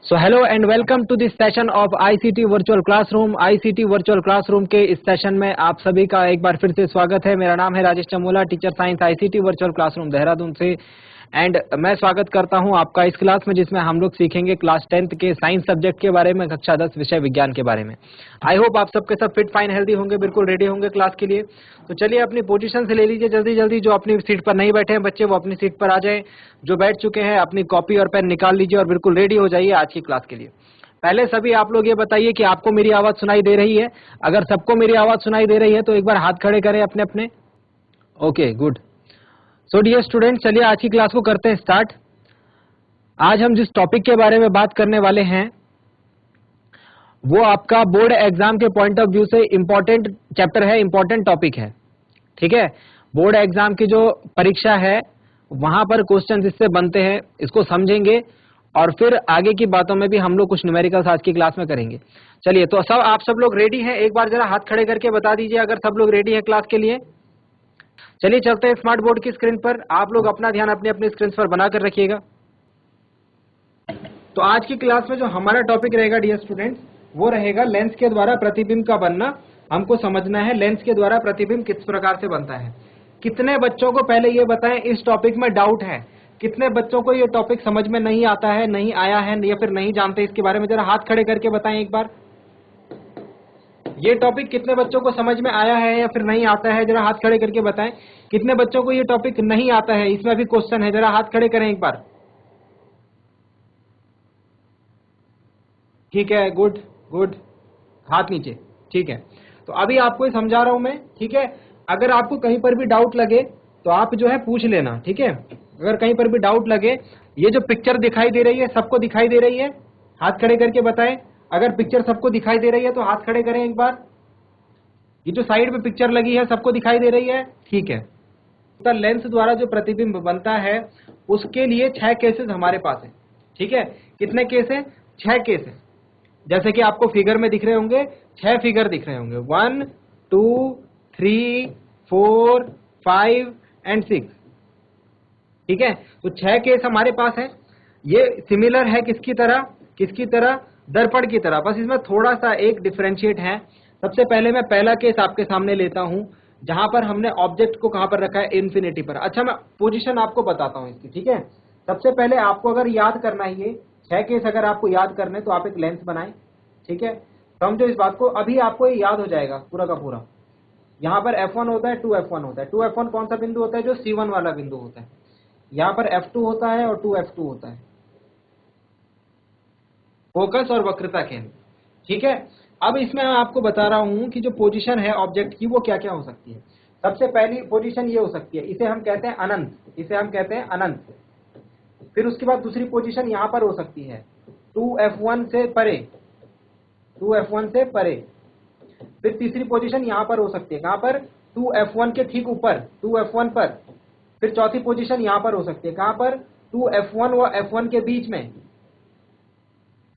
So hello and welcome to this session of ICT virtual classroom. ICT virtual classroom के इस session में आप सभी का एक बार फिर से स्वागत है। मेरा नाम है Rajesh Chamola, teacher science ICT virtual classroom Dehradun से। एंड मैं स्वागत करता हूं आपका इस क्लास में, जिसमें हम लोग सीखेंगे क्लास 10th के साइंस सब्जेक्ट के बारे में, कक्षा 10 विषय विज्ञान के बारे में। आई होप आप सबके सब फिट फाइन हेल्दी होंगे, बिल्कुल रेडी होंगे क्लास के लिए। तो चलिए अपनी पोजीशन से ले लीजिए जल्दी जल्दी। जो अपनी सीट पर नहीं बैठे हैं बच्चे वो अपनी सीट पर आ जाएं। जो बैठ चुके हैं अपनी कॉपी और पेन निकाल लीजिए और बिल्कुल रेडी हो जाइए आज की क्लास के लिए। पहले सभी आप लोग ये बताइए कि आपको मेरी आवाज सुनाई दे रही है। अगर सबको मेरी आवाज सुनाई दे रही है तो एक बार हाथ खड़े करें अपने अपने। Okay, good. So dear student, चलिए आज की क्लास को करते हैं स्टार्ट। आज हम जिस टॉपिक के बारे में बात करने वाले हैं वो आपका बोर्ड एग्जाम के पॉइंट ऑफ व्यू से इंपॉर्टेंट चैप्टर है, इंपॉर्टेंट टॉपिक है। ठीक है, बोर्ड एग्जाम की जो परीक्षा है वहां पर क्वेश्चन इससे बनते हैं, इसको समझेंगे और फिर आगे की बातों में भी हम लोग कुछ न्यूमेरिकल्स आज की क्लास में करेंगे। चलिए, तो आप सब लोग रेडी हैं? एक बार जरा हाथ खड़े करके बता दीजिए अगर सब लोग रेडी है क्लास के लिए। चलिए चलते हैं स्मार्ट बोर्ड की स्क्रीन पर। आप लोग अपना ध्यान अपनी अपनी स्क्रीन पर बनाकर रखिएगा। तो आज की क्लास में जो हमारा टॉपिक रहेगा डियर स्टूडेंट्स, वो रहेगा लेंस के द्वारा प्रतिबिंब का बनना। हमको समझना है लेंस के द्वारा प्रतिबिंब किस प्रकार से बनता है। कितने बच्चों को पहले ये बताएं इस टॉपिक में डाउट है? कितने बच्चों को ये टॉपिक समझ में नहीं आता है, नहीं आया है या फिर नहीं जानते इसके बारे में? जरा हाथ खड़े करके बताएं एक बार। ये टॉपिक कितने बच्चों को समझ में आया है या फिर नहीं आता है? जरा हाथ खड़े करके बताएं। कितने बच्चों को ये टॉपिक नहीं आता है? इसमें भी क्वेश्चन है, जरा हाथ खड़े करें एक बार। ठीक है, गुड गुड, हाथ नीचे। ठीक है, तो अभी आपको ये समझा रहा हूं मैं। ठीक है, अगर आपको कहीं पर भी डाउट लगे तो आप जो है पूछ लेना। ठीक है, अगर कहीं पर भी डाउट लगे, ये जो पिक्चर दिखाई दे रही है सबको दिखाई दे रही है? हाथ खड़े करके बताएं। अगर पिक्चर सबको दिखाई दे रही है तो हाथ खड़े करें एक बार। ये जो साइड में पिक्चर लगी है सबको दिखाई दे रही है? ठीक है, तो लेंस द्वारा जो प्रतिबिंब बनता है उसके लिए 6 केसेस हमारे पास है। ठीक है, कितने केस है? 6 केस है। जैसे कि आपको फिगर में दिख रहे होंगे, 6 फिगर दिख रहे होंगे, 1 2 3 4 5 एंड 6। ठीक है, तो 6 केस हमारे पास है। ये सिमिलर है किसकी तरह? किसकी तरह? दर्पण की तरह। बस इसमें थोड़ा सा एक डिफरेंशिएट है। सबसे पहले मैं पहला केस आपके सामने लेता हूं, जहां पर हमने ऑब्जेक्ट को कहां पर रखा है? इन्फिनिटी पर। अच्छा, मैं पोजीशन आपको बताता हूं इसकी। ठीक है, सबसे पहले आपको अगर याद करना है ये 6 केस अगर आपको याद करने तो आप एक लेंस बनाएं। ठीक है, समझो इस बात को। अभी आपको ये याद हो जाएगा पूरा का पूरा। यहाँ पर F1 होता है, 2F1 होता है। 2F1 कौन सा बिंदु होता है? जो C1 वाला बिंदु होता है। यहाँ पर F2 होता है और 2F2 होता है, फोकस और वक्रता केंद्र। ठीक है, अब इसमें मैं आपको बता रहा हूं कि जो पोजीशन है ऑब्जेक्ट की वो क्या क्या हो सकती है। सबसे पहली पोजीशन ये हो सकती है, इसे हम कहते हैं अनंत, इसे हम कहते हैं अनंत। फिर उसके बाद दूसरी पोजीशन यहां पर हो सकती है 2F1 से परे, 2F1 से परे। फिर तीसरी पोजीशन यहां पर हो सकती है, कहां पर? 2F1 के ठीक ऊपर, 2F1 पर। फिर चौथी पोजीशन यहां पर हो सकती है, कहां पर? 2F1 व F1 के बीच में,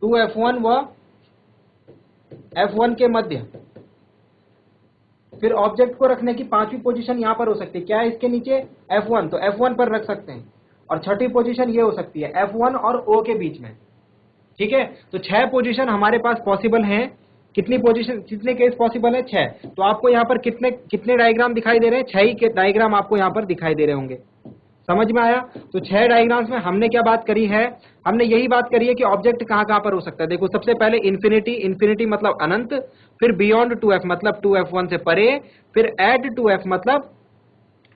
2F1 व F1 के मध्य। फिर ऑब्जेक्ट को रखने की पांचवी पोजीशन यहां पर हो सकती है, क्या है इसके नीचे? F1, तो F1 पर रख सकते हैं। और छठी पोजीशन ये हो सकती है F1 और O के बीच में। ठीक है, तो 6 पोजीशन हमारे पास पॉसिबल हैं। कितनी पोजीशन, कितने केस पॉसिबल है? 6। तो आपको यहाँ पर कितने कितने डायग्राम दिखाई दे रहे हैं? 6 ही के डायग्राम आपको यहाँ पर दिखाई दे रहे होंगे। समझ में आया? तो 6 डायग्राम्स में हमने क्या बात करी है? हमने यही बात करी है कि ऑब्जेक्ट कहां कहां पर हो सकता है। देखो, सबसे पहले इन्फिनिटी, इन्फिनिटी मतलब अनंत। फिर बियॉन्ड 2F मतलब 2F1 से परे। फिर एट 2F मतलब,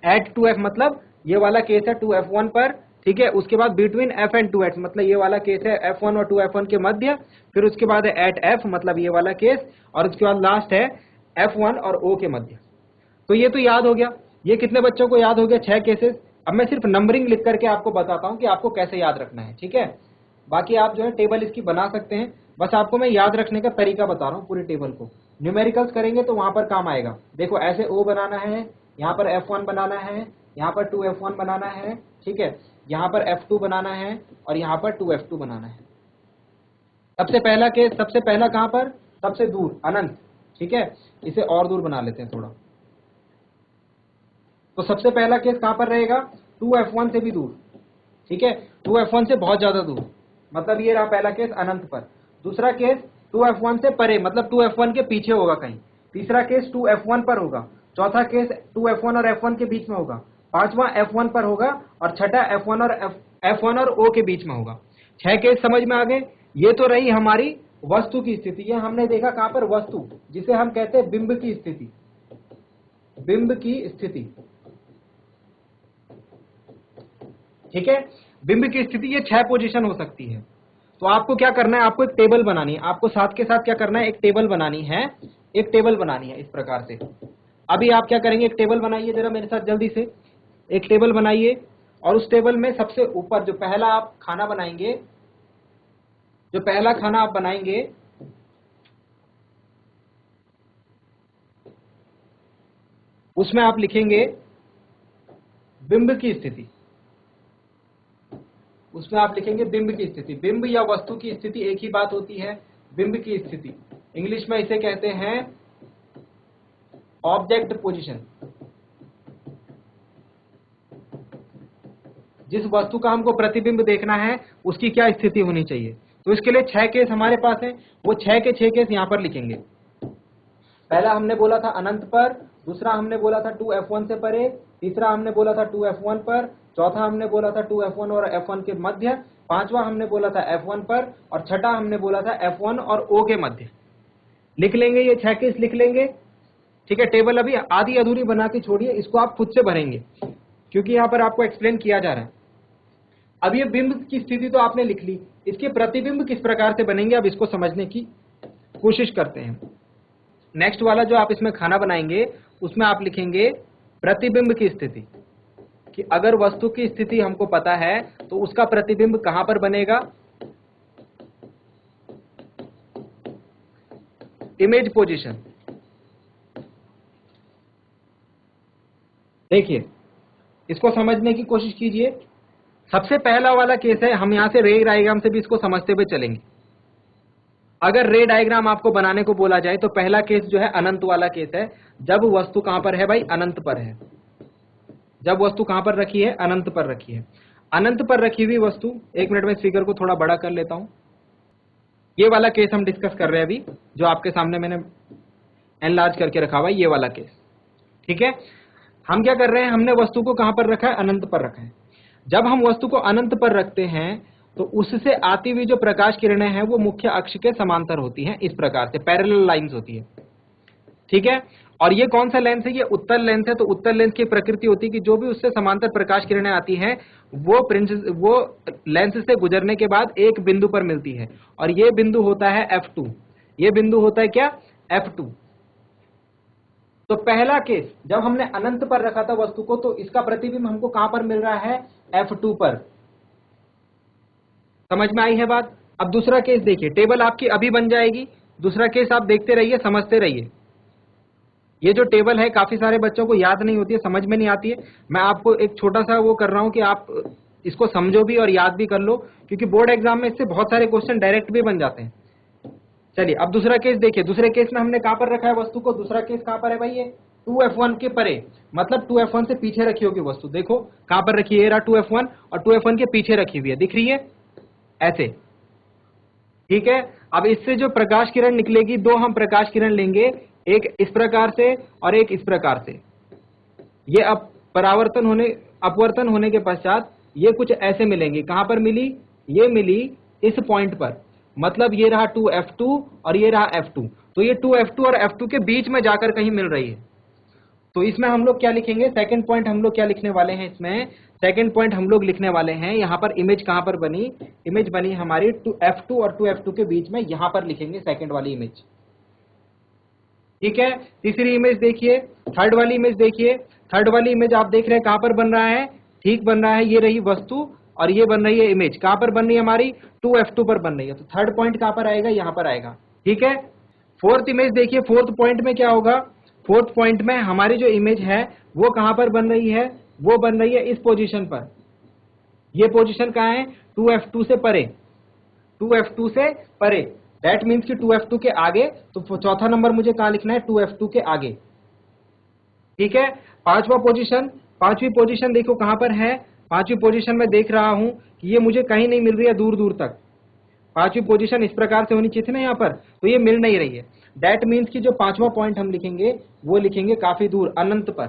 एट 2F मतलब ये वाला केस है 2F1 पर। ठीक है, उसके बाद बिटवीन F एंड 2F मतलब ये वाला केस है F1 और 2F1 के मध्य। फिर उसके बाद है एट F मतलब ये वाला केस। और उसके बाद लास्ट है F1 और O के मध्य। तो ये तो याद हो गया। ये कितने बच्चों को याद हो गया? 6 केसेस। अब मैं सिर्फ नंबरिंग लिख करके आपको बताता हूं कि आपको कैसे याद रखना है। ठीक है, बाकी आप जो है टेबल इसकी बना सकते हैं। बस आपको मैं याद रखने का तरीका बता रहा हूं पूरी टेबल को। न्यूमेरिकल्स करेंगे तो वहां पर काम आएगा। देखो, ऐसे O बनाना है, यहाँ पर F1 बनाना है, यहाँ पर 2F1 बनाना है। ठीक है, यहाँ पर F2 बनाना है और यहाँ पर 2F2 बनाना है। सबसे पहला केस, सबसे पहला कहां पर? सबसे दूर, अनंत। ठीक है, इसे और दूर बना लेते हैं थोड़ा। तो सबसे पहला केस कहां पर रहेगा? 2F1 से भी दूर। ठीक है, 2F1 से बहुत ज्यादा दूर। मतलब ये रहा पहला केस अनंत पर। दूसरा केस 2f1 से परे, मतलब 2f1 के पीछे होगा कहीं। तीसरा केस 2f1 पर होगा। चौथा केस 2f1 और f1 के बीच में होगा। पांचवा f1 पर होगा और छठा f1 और o के बीच में होगा। 6 केस समझ में आ गए। ये तो रही हमारी वस्तु की स्थिति। ये हमने देखा कहां पर, वस्तु, जिसे हम कहते हैं बिंब की स्थिति। बिंब की स्थिति, ठीक है। बिंब की स्थिति ये 6 पोजीशन हो सकती है। तो आपको क्या करना है, आपको एक टेबल बनानी है। आपको साथ के साथ क्या करना है, एक टेबल बनानी है। एक टेबल बनानी है इस प्रकार से। अभी आप क्या करेंगे, एक टेबल बनाइए जरा मेरे साथ जल्दी से। एक टेबल बनाइए और उस टेबल में सबसे ऊपर जो पहला आप खाना बनाएंगे, जो पहला खाना आप बनाएंगे, उसमें आप लिखेंगे बिंब की स्थिति। उसमें आप लिखेंगे बिंब की स्थिति। बिंब या वस्तु की स्थिति एक ही बात होती है, बिंब की स्थिति। इंग्लिश में इसे कहते हैं ऑब्जेक्ट पोजीशन। जिस वस्तु का हमको प्रतिबिंब देखना है उसकी क्या स्थिति होनी चाहिए। तो इसके लिए 6 केस हमारे पास हैं, वो 6 के 6 केस यहां पर लिखेंगे। पहला हमने बोला था अनंत पर, दूसरा हमने बोला था 2f1 से परे, तीसरा हमने बोला था 2f1 पर, चौथा हमने बोला था 2f1 और f1 के मध्य, पांचवा हमने बोला था f1 पर, और छठा हमने बोला था f1 और o के मध्य। लिख लेंगे, ये 6 केस लिख लेंगे, ठीक है। टेबल अभी आधी अधूरी बना के छोड़िए, इसको आप खुद से भरेंगे क्योंकि यहां पर आपको एक्सप्लेन किया जा रहा है। अब ये बिंब की स्थिति तो आपने लिख ली, इसके प्रतिबिंब किस प्रकार से बनेंगे अब इसको समझने की कोशिश करते हैं। नेक्स्ट वाला जो आप इसमें खाना बनाएंगे उसमें आप लिखेंगे प्रतिबिंब की स्थिति, कि अगर वस्तु की स्थिति हमको पता है तो उसका प्रतिबिंब कहां पर बनेगा, इमेज पोजीशन। देखिए इसको समझने की कोशिश कीजिए। सबसे पहला वाला केस है, हम यहां से रे डायग्राम से भी इसको समझते हुए चलेंगे। अगर रे डायग्राम आपको बनाने को बोला जाए तो पहला केस जो है अनंत वाला केस है, जब वस्तु कहां पर है भाई, अनंत पर है। जब वस्तु कहां पर रखी है, अनंत पर रखी है। अनंत पर रखी हुई वस्तु, एक मिनट में स्पीकर को थोड़ा बड़ा कर लेता हूं। ये वाला केस हम डिस्कस कर रहे हैं अभी, जो आपके सामने मैंने एनलार्ज करके रखा हुआ है, ये वाला केस, ठीक है। हम क्या कर रहे हैं, हमने वस्तु को कहां पर रखा है, अनंत पर रखा है। जब हम वस्तु को अनंत पर रखते हैं तो उससे आती हुई जो प्रकाश किरणें हैं वो मुख्य अक्ष के समांतर होती हैं, इस प्रकार से पैरेलल लाइंस होती है, ठीक है। और ये कौन सा लेंस है, ये उत्तल लेंस है। तो उत्तल लेंस की प्रकृति होती है कि जो भी उससे समांतर प्रकाश किरणें आती हैं वो लेंस से गुजरने के बाद एक बिंदु पर मिलती है, और ये बिंदु होता है f2। ये बिंदु होता है क्या, f2। तो पहला केस जब हमने अनंत पर रखा था वस्तु को, तो इसका प्रतिबिंब हमको कहां पर मिल रहा है, f2 पर। समझ में आई है बात। अब दूसरा केस देखिए, टेबल आपकी अभी बन जाएगी। दूसरा केस आप देखते रहिए, समझते रहिए। ये जो टेबल है काफी सारे बच्चों को याद नहीं होती है, समझ में नहीं आती है। मैं आपको एक छोटा सा वो कर रहा हूं कि आप इसको समझो भी और याद भी कर लो, क्योंकि बोर्ड एग्जाम में इससे बहुत सारे क्वेश्चन डायरेक्ट भी बन जाते हैं। चलिए अब दूसरा केस देखिए। दूसरे केस में हमने कहां पर रखा है वस्तु को, दूसरा केस कहां पर है भाई, ये 2f1 के परे, मतलब 2f1 से पीछे रखी होगी वस्तु। देखो कहां पर रखी है, 2f1, और 2f1 के पीछे रखी हुई है, दिख रही है ऐसे, ठीक है। अब इससे जो प्रकाश किरण निकलेगी, दो हम प्रकाश किरण लेंगे, एक इस प्रकार से और एक इस प्रकार से। ये अब अपवर्तन होने के पश्चात ये कुछ ऐसे मिलेंगे। कहां पर मिली, ये मिली इस पॉइंट पर, मतलब ये रहा 2f2 और ये रहा f2। तो ये 2f2 और f2 के बीच में जाकर कहीं मिल रही है। तो इसमें हम लोग क्या लिखेंगे, सेकंड पॉइंट हम लोग क्या लिखने वाले हैं, इसमें सेकंड पॉइंट हम लोग लिखने वाले हैं, यहां पर इमेज कहां पर बनी, इमेज बनी हमारी 2f2 और 2f2 के बीच में, यहां पर लिखेंगे सेकंड वाली इमेज, ठीक है। तीसरी इमेज देखिए, थर्ड वाली इमेज देखिए। थर्ड वाली इमेज आप देख रहे हैं कहां पर बन रहा है, ठीक बन रहा है, ये रही वस्तु और ये बन रही है इमेज। कहां पर बन रही है हमारी, 2f2 पर बन रही है। तो थर्ड पॉइंट कहां पर आएगा, यहां पर आएगा, ठीक है। फोर्थ इमेज देखिए, फोर्थ पॉइंट में क्या होगा, फोर्थ पॉइंट में हमारी जो इमेज है वो कहां पर बन रही है, वो बन रही है इस पोजीशन पर। ये पोजीशन कहां है, 2f2 से परे, 2f2 से परे। दैट मीन्स कि 2f2 के आगे। तो चौथा नंबर मुझे कहां लिखना है, 2f2 के आगे, ठीक है। पांचवा पोजीशन, पांचवी पोजीशन देखो कहां पर है। पांचवी पोजीशन में देख रहा हूं कि ये मुझे कहीं नहीं मिल रही है, दूर दूर तक। पांचवी पोजीशन इस प्रकार से होनी चाहिए थी ना यहाँ पर, तो ये मिल नहीं रही है। दैट मीन्स कि जो पांचवा पॉइंट हम लिखेंगे वो लिखेंगे काफी दूर, अनंत पर।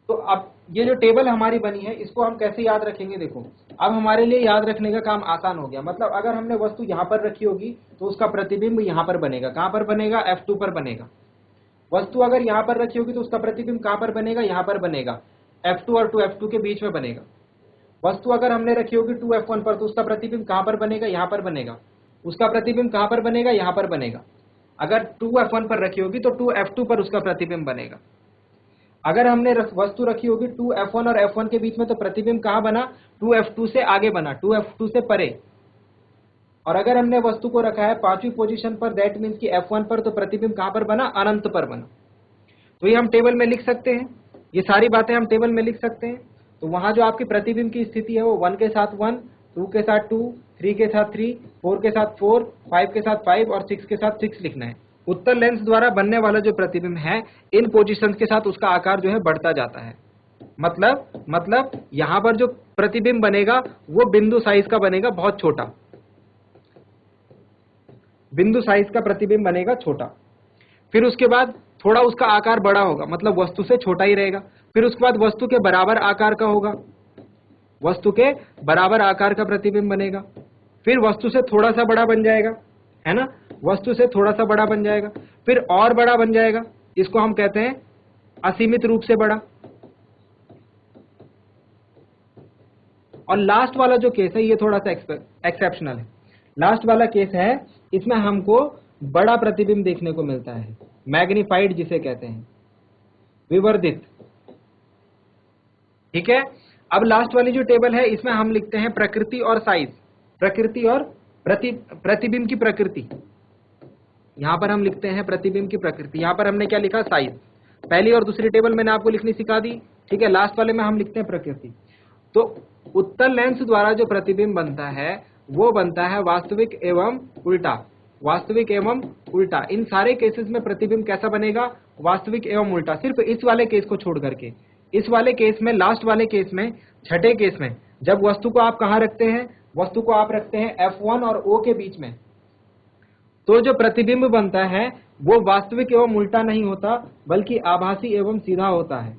तो अब ये जो टेबल हमारी बनी है इसको हम कैसे याद रखेंगे, देखो अब हमारे लिए याद रखने का काम आसान हो गया। मतलब अगर हमने वस्तु यहां पर रखी होगी तो उसका प्रतिबिंब यहां पर बनेगा। कहां पर बनेगा, F2 पर बनेगा। वस्तु अगर यहां पर रखी होगी तो उसका प्रतिबिंब कहां पर बनेगा, यहां पर बनेगा, F2 और 2F2 के बीच में बनेगा। वस्तु अगर हमने रखी होगी 2F1 पर तो उसका प्रतिबिंब कहां पर बनेगा, यहां पर बनेगा। उसका प्रतिबिंब कहां पर बनेगा, यहां पर बनेगा। अगर 2F1 पर रखी होगी तो 2F2 पर उसका प्रतिबिंब बनेगा। अगर हमने वस्तु रखी होगी 2F1 और F1 के बीच में तो प्रतिबिंब कहां बना, 2F2 से आगे बना, 2F2 से परे। और अगर हमने वस्तु को रखा है पांचवी पोजीशन पर, दैट मीन्स कि F1 पर, तो प्रतिबिंब कहां पर बना, अनंत पर बना। तो ये हम टेबल में लिख सकते हैं, ये सारी बातें हम टेबल में लिख सकते हैं। तो वहां जो आपकी प्रतिबिंब की स्थिति है वो 1 के साथ 1, 2 के साथ 2, 3 के साथ 3, 4 के साथ 4, 5 के साथ 5 और 6 के साथ 6 लिखना है। उत्तल लेंस द्वारा बनने वाला जो प्रतिबिंब है इन पोजीशंस के साथ उसका आकार जो है बढ़ता जाता है। मतलब यहां पर जो प्रतिबिंब बनेगा वो बिंदु साइज का बनेगा, बहुत छोटा बिंदु साइज का प्रतिबिंब बनेगा, छोटा। फिर उसके बाद थोड़ा उसका आकार बड़ा होगा, मतलब वस्तु से छोटा ही रहेगा। फिर उसके बाद वस्तु के बराबर आकार का होगा, वस्तु के बराबर आकार का प्रतिबिंब बनेगा। फिर वस्तु से थोड़ा सा बड़ा बन जाएगा, है ना, वस्तु से थोड़ा सा बड़ा बन जाएगा, फिर और बड़ा बन जाएगा, इसको हम कहते हैं असीमित रूप से बड़ा। और लास्ट वाला जो केस है ये थोड़ा सा एक्सेप्शनल है। लास्ट वाला केस है, इसमें हमको बड़ा प्रतिबिंब देखने को मिलता है, मैग्नीफाइड जिसे कहते हैं, विवर्धित। ठीक है, अब लास्ट वाली जो टेबल है इसमें हम लिखते हैं प्रकृति और साइज, प्रकृति और प्रतिबिंब की प्रकृति। यहां पर हम लिखते हैं प्रतिबिंब की प्रकृति, यहां पर हमने क्या लिखा, साइज। पहली और दूसरी टेबल मैंने आपको लिखनी सिखा दी, ठीक है। लास्ट वाले में हम लिखते हैं प्रकृति। तो उत्तल लेंस द्वारा जो प्रतिबिंब बनता है वो बनता है वास्तविक एवं उल्टा, वास्तविक एवं उल्टा। इन सारे केसेस में प्रतिबिंब कैसा बनेगा, वास्तविक एवं उल्टा। सिर्फ इस वाले केस को छोड़ करके, इस वाले केस में, लास्ट वाले केस में, छठे केस में, जब वस्तु को आप कहां रखते हैं, वस्तु को आप रखते हैं F1 और O के बीच में, तो जो प्रतिबिंब बनता है वो वास्तविक एवं उल्टा नहीं होता बल्कि आभासी एवं सीधा होता है।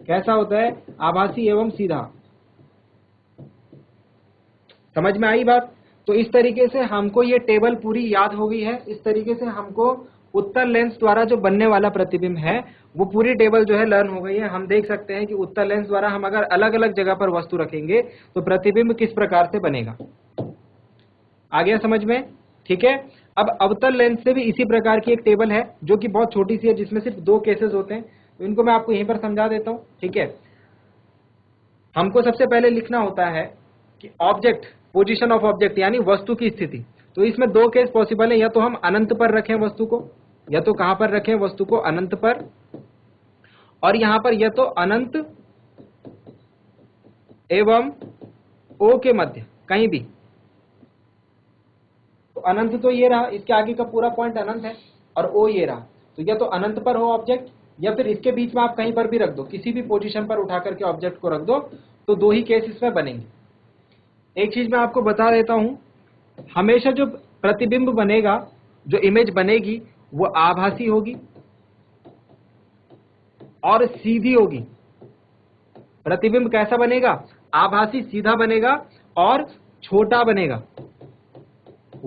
कैसा होता है, आभासी एवं सीधा। समझ में आई बात। तो इस तरीके से हमको ये टेबल पूरी याद हो गई है। इस तरीके से हमको उत्तल लेंस द्वारा जो बनने वाला प्रतिबिंब है वो पूरी टेबल जो है लर्न हो गई है। हम देख सकते हैं कि उत्तल लेंस द्वारा हम अगर अलग अलग जगह पर वस्तु रखेंगे तो प्रतिबिंब किस प्रकार से बनेगा। आ गया समझ में, ठीक है। अब अवतल लेंस से भी इसी प्रकार की एक टेबल है जो कि बहुत छोटी सी है, जिसमें सिर्फ 2 केसेस होते हैं। तो इनको मैं आपको यहीं पर समझा देता हूं, ठीक है। हमको सबसे पहले लिखना होता है कि ऑब्जेक्ट, पोजीशन ऑफ ऑब्जेक्ट, यानी वस्तु की स्थिति। तो इसमें 2 केस पॉसिबल है, या तो हम अनंत पर रखें वस्तु को, या तो कहां पर रखें वस्तु को, अनंत पर, और यहां पर या तो अनंत एवं O के मध्य, कहीं भी। तो अनंत तो ये रहा, इसके आगे का पूरा पॉइंट अनंत है, और O ये रहा। तो या तो अनंत पर हो ऑब्जेक्ट, या फिर इसके बीच में आप कहीं पर भी रख दो, किसी भी पोजीशन पर उठा करके ऑब्जेक्ट को रख दो। तो 2 ही केस इसमें बनेंगे। एक चीज मैं आपको बता देता हूं, हमेशा जो प्रतिबिंब बनेगा, जो इमेज बनेगी, वो आभासी होगी और सीधी होगी। प्रतिबिंब कैसा बनेगा, आभासी, सीधा बनेगा और छोटा बनेगा।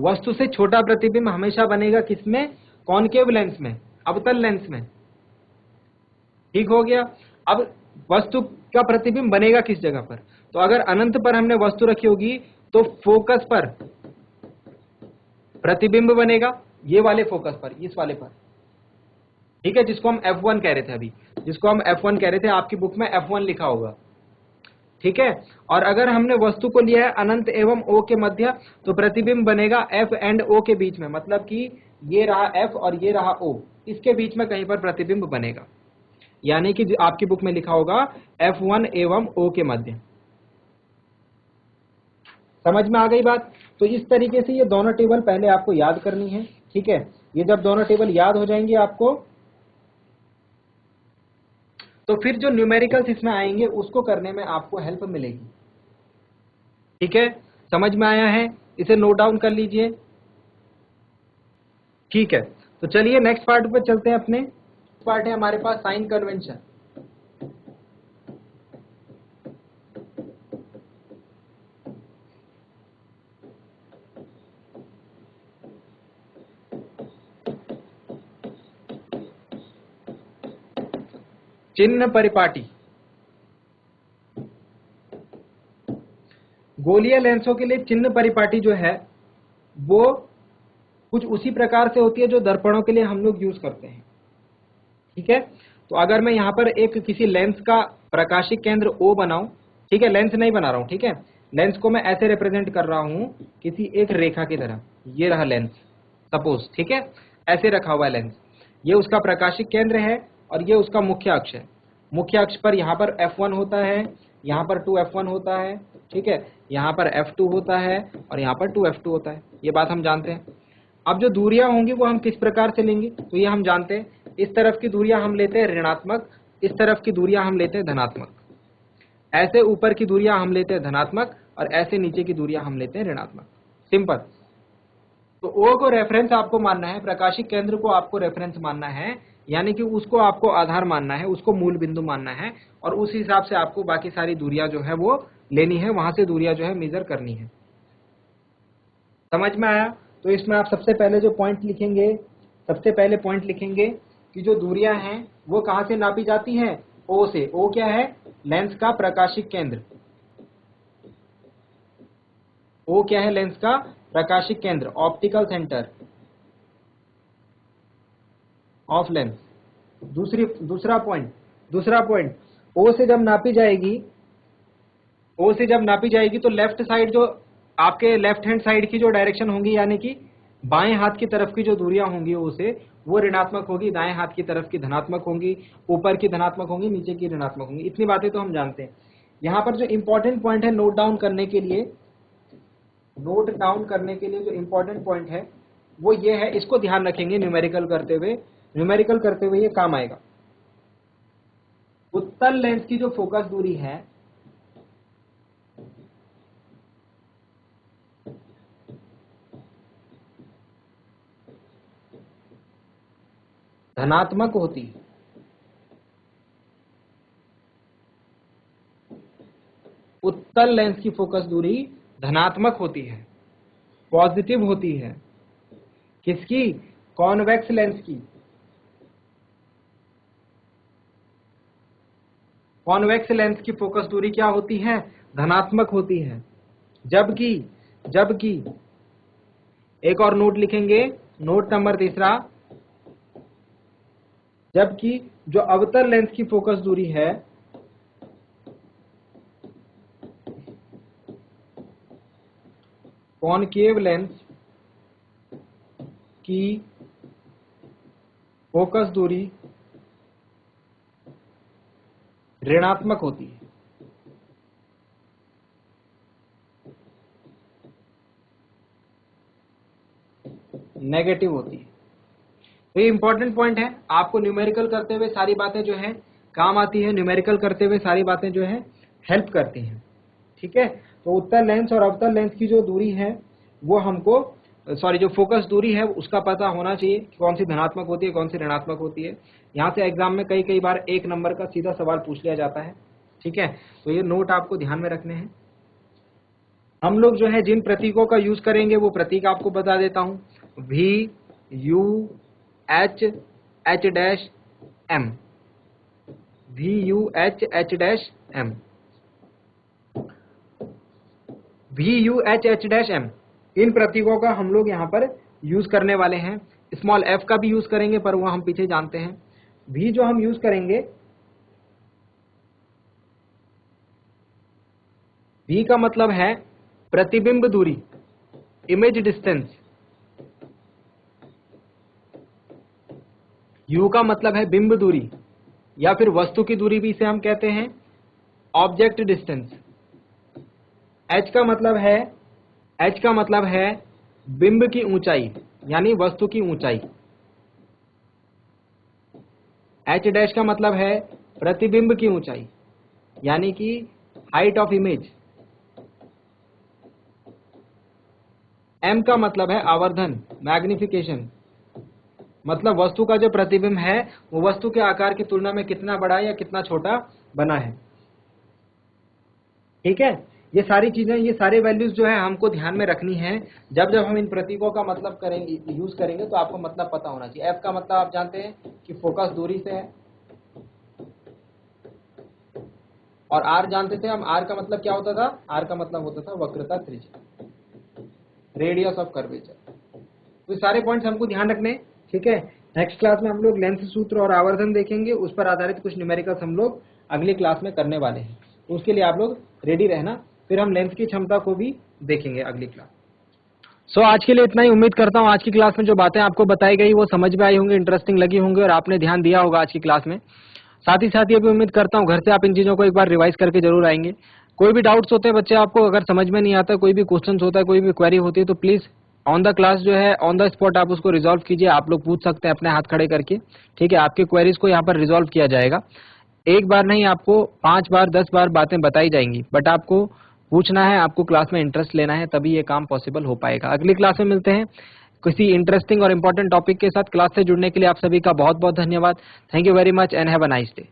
वस्तु से छोटा प्रतिबिंब हमेशा बनेगा, किसमें, कॉनकेव लेंस में, अवतल लेंस में। ठीक हो गया। अब वस्तु का प्रतिबिंब बनेगा किस जगह पर, तो अगर अनंत पर हमने वस्तु रखी होगी तो फोकस पर प्रतिबिंब बनेगा, ये वाले फोकस पर, इस वाले पर, ठीक है, जिसको हम F1 कह रहे थे अभी, जिसको हम F1 कह रहे थे, आपकी बुक में F1 लिखा होगा, ठीक है। और अगर हमने वस्तु को लिया है अनंत एवं O के मध्य, तो प्रतिबिंब बनेगा F एंड O के बीच में, मतलब कि ये रहा F और ये रहा O, इसके बीच में कहीं पर प्रतिबिंब बनेगा, यानी कि आपकी बुक में लिखा होगा F1 एवं O के मध्य। समझ में आ गई बात। तो इस तरीके से ये दोनों टेबल पहले आपको याद करनी है, ठीक है। ये जब दोनों टेबल याद हो जाएंगे आपको, तो फिर जो न्यूमेरिकल्स इसमें आएंगे उसको करने में आपको हेल्प मिलेगी, ठीक है। समझ में आया है। इसे नोट डाउन कर लीजिए। ठीक है, तो चलिए नेक्स्ट पार्ट पे चलते हैं। अपने पार्ट है हमारे पास साइन कन्वेंशन। चिन्ह परिपाटी। गोलीय लेंसों के लिए चिन्ह परिपाटी जो है वो कुछ उसी प्रकार से होती है जो दर्पणों के लिए हम लोग यूज करते हैं। ठीक है, तो अगर मैं यहाँ पर एक किसी लेंस का प्रकाशिक केंद्र O बनाऊं, ठीक है, लेंस नहीं बना रहा हूं, ठीक है, लेंस को मैं ऐसे रिप्रेजेंट कर रहा हूं किसी एक रेखा की तरह। ये रहा लेंस सपोज, ठीक है, ऐसे रखा हुआ है लेंस। ये उसका प्रकाशिक केंद्र है और ये उसका मुख्य अक्ष है। मुख्य अक्ष पर यहाँ पर F1 होता है, यहाँ पर 2F1 होता है, ठीक है, यहाँ पर F2 होता है और यहाँ पर 2F2 होता है। ये बात हम जानते हैं। अब जो दूरियां होंगी वो हम किस प्रकार से लेंगे, तो ये हम जानते हैं। इस तरफ की दूरियां हम लेते हैं ऋणात्मक, इस तरफ की दूरियां हम लेते हैं धनात्मक। ऐसे ऊपर की दूरियां हम लेते हैं धनात्मक और ऐसे नीचे की दूरियां हम लेते हैं ऋणात्मक। सिंपल। तो O को रेफरेंस आपको मानना है, प्रकाशिक केंद्र को आपको रेफरेंस मानना है, यानी कि उसको आपको आधार मानना है, उसको मूल बिंदु मानना है और उस हिसाब से आपको बाकी सारी दूरियां जो है वो लेनी है, वहां से दूरियां जो है मेजर करनी है। समझ में आया? तो इसमें आप सबसे पहले जो पॉइंट लिखेंगे, सबसे पहले पॉइंट लिखेंगे कि जो दूरियां हैं वो कहां से नापी जाती हैं? O से। O क्या है? लेंस का प्रकाशिक केंद्र। O क्या है? लेंस का प्रकाशिक केंद्र, ऑप्टिकल सेंटर ऑफ लेंस। दूसरा पॉइंट O से जब नापी जाएगी, O से जब नापी जाएगी तो लेफ्ट साइड जो आपके लेफ्ट हैंड साइड की जो डायरेक्शन होंगी, यानी कि बाएं हाथ की तरफ की जो दूरियां होंगी O से, वो ऋणात्मक होगी, दाएं हाथ की तरफ की धनात्मक होंगी, ऊपर की धनात्मक होंगी, नीचे की ऋणात्मक होंगी। इतनी बातें तो हम जानते हैं। यहाँ पर जो इंपॉर्टेंट पॉइंट है नोट डाउन करने के लिए जो इंपॉर्टेंट पॉइंट है वो ये है, इसको ध्यान रखेंगे न्यूमेरिकल करते हुए ये काम आएगा। उत्तल लेंस की जो फोकस दूरी है धनात्मक होती है। उत्तल लेंस की फोकस दूरी धनात्मक होती है, पॉजिटिव होती है। किसकी? कॉन्वेक्स लेंस की। कॉन्वेक्स लेंस की फोकस दूरी क्या होती है? धनात्मक होती है। जबकि एक और नोट लिखेंगे, नोट नंबर 3, जबकि जो अवतल लेंस की फोकस दूरी है कॉनकेव लेंस की फोकस दूरी ऋणात्मक होती है। नेगेटिव होती है। तो ये इंपॉर्टेंट पॉइंट है, आपको न्यूमेरिकल करते हुए सारी बातें जो है काम आती है, न्यूमेरिकल करते हुए सारी बातें जो है हेल्प करती हैं। ठीक है, तो उत्तल लेंस और अवतल लेंस की जो दूरी है वो हमको जो फोकस दूरी है उसका पता होना चाहिए कि कौन सी धनात्मक होती है, कौन सी ऋणात्मक होती है। यहाँ से एग्जाम में कई बार 1 नंबर का सीधा सवाल पूछ लिया जाता है। ठीक है, तो ये नोट आपको ध्यान में रखने हैं। हम लोग जो है जिन प्रतीकों का यूज करेंगे वो प्रतीक आपको बता देता हूं। V U H H dash M, V U H H dash M, V U H H dash M, इन प्रतीकों का हम लोग यहाँ पर यूज करने वाले हैं। स्मॉल f का भी यूज करेंगे पर वो हम पीछे जानते हैं। V जो हम यूज करेंगे, V का मतलब है प्रतिबिंब दूरी, इमेज डिस्टेंस। U का मतलब है बिंब दूरी या फिर वस्तु की दूरी भी इसे हम कहते हैं, ऑब्जेक्ट डिस्टेंस। H का मतलब है बिंब की ऊंचाई यानी वस्तु की ऊंचाई। H डैश का मतलब है प्रतिबिंब की ऊंचाई यानी कि हाइट ऑफ इमेज। एम का मतलब है आवर्धन, मैग्निफिकेशन, मतलब वस्तु का जो प्रतिबिंब है वो वस्तु के आकार की तुलना में कितना बड़ा या कितना छोटा बना है। ठीक है, ये सारी चीजें, ये सारे वैल्यूज जो है हमको ध्यान में रखनी है जब जब हम इन प्रतीकों का मतलब करेंगे, यूज करेंगे, तो आपको मतलब पता होना चाहिए। एफ का मतलब आप जानते हैं कि फोकस दूरी से है, और आर जानते थे हम, आर का मतलब क्या होता था, आर का मतलब होता था वक्रता त्रिज्या, रेडियस ऑफ कर्वेचर। तो ये सारे पॉइंट्स हमको ध्यान रखने हैं। ठीक है, नेक्स्ट क्लास में हम लोग लेंथ सूत्र और आवर्धन देखेंगे, उस पर आधारित कुछ न्यूमेरिकल्स हम लोग अगली क्लास में करने वाले हैं, तो उसके लिए आप लोग रेडी रहना। फिर हम लेंथ की क्षमता को भी देखेंगे अगली क्लास। सो आज के लिए इतना ही। उम्मीद करता हूँ आज की क्लास में जो बातें आपको बताई गई वो समझ में आई होंगी, इंटरेस्टिंग लगी होंगी और आपने ध्यान दिया होगा आज की क्लास में। साथ ही साथ ये भी उम्मीद करता हूँ घर से आप इन चीजों को एक बार रिवाइज करके जरूर आएंगे। कोई भी डाउट्स होते हैं बच्चे, आपको अगर समझ में नहीं आता, कोई भी क्वेश्चन होता है, कोई भी क्वेरी होती है, तो प्लीज ऑन द क्लास जो है, ऑन द स्पॉट आप उसको रिजॉल्व कीजिए। आप लोग पूछ सकते हैं अपने हाथ खड़े करके। ठीक है, आपके क्वेरीज को यहाँ पर रिजॉल्व किया जाएगा। एक बार नहीं, आपको 5 बार 10 बार बातें बताई जाएंगी, बट आपको पूछना है, आपको क्लास में इंटरेस्ट लेना है, तभी ये काम पॉसिबल हो पाएगा। अगली क्लास में मिलते हैं किसी इंटरेस्टिंग और इंपॉर्टेंट टॉपिक के साथ। क्लास से जुड़ने के लिए आप सभी का बहुत बहुत धन्यवाद। Thank you very much and have a nice day.